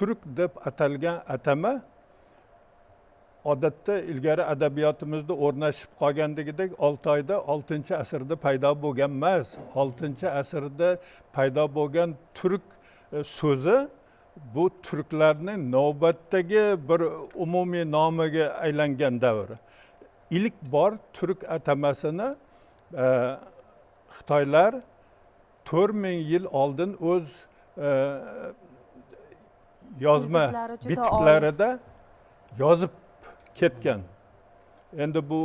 turk deb atalgan atama odatda ilgari adabiyotimizda o'rnashib qolgandagidek Oltoyda 6-asrda paydo bo'lgan emas. 6-asrda paydo bo'lgan turk so'zi bu turklarning navbatdagi bir umumiy nomiga aylangan davri. İlk bor turk atamasini Xitoylar 4000 yil oldin o'z yozma bitiklarida yozib ketgan. Endi bu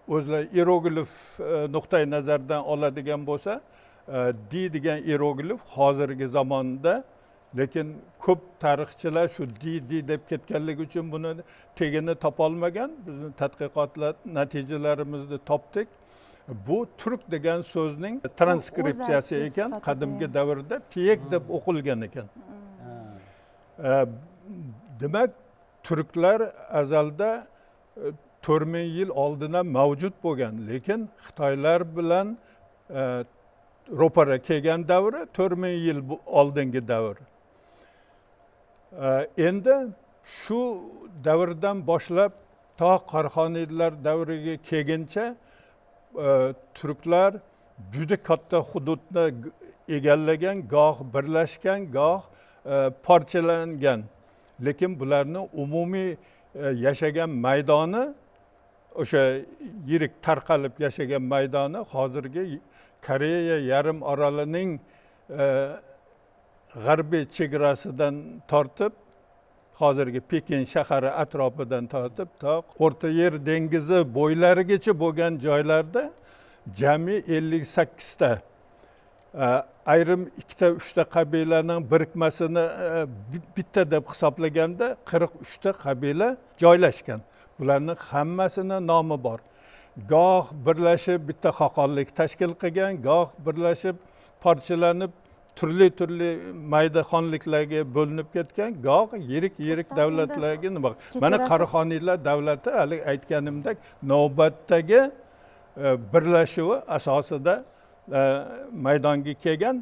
o'zlar hieroglif nuqtai nazardan oladigan bo'lsa, di degan hieroglif hozirgi zamonda, lekin ko'p tarixchilar shu di deb ketganligi uchun buni tegini topolmagan. Bizning tadqiqotlar natijalarimizda topdik. Bu turk degan so'zning transkripsiyasi ekan, qadimgi davrda tiyek deb o'qilgan ekan. Demak, turklar azalda 4000 yil oldindan mavjud bo'lgan, lekin Xitoylar bilan ro'para kelgan davri 4000 yil oldingi davr. Endi shu davrdan boshlab to Qarxoniylar davriga kelguncha turklar juda katta hududni egallagan, goh birlashgan, goh parchalangan. Lekin bularning umumiy yashagan maydoni, o'sha yirik tarqalib yashagan maydoni hozirgi Koreya yarim orolining g'arbiy chegarasidan tortib, hozirgi Pekin shahari atrofidan tortib to O'rta Yer dengizi bo'ylarigacha bo'lgan joylarda jami 58 ta ayrim 2-3 ta qabilaning birikmasini bitta deb hisoblaganda 43 ta qabila joylashgan. Bularning hammasini nomi bor. Goh birlashib bitta xoqonlik tashkil qilgan, goh birlashib parchalanib turli mayda xonliklarga bo'linib ketgan, goh yirik davlatlarga nima. Mana Qarxoniylar davlati hali aytganimdek navbatdagi birlashuvi asosida maydonga kelgan.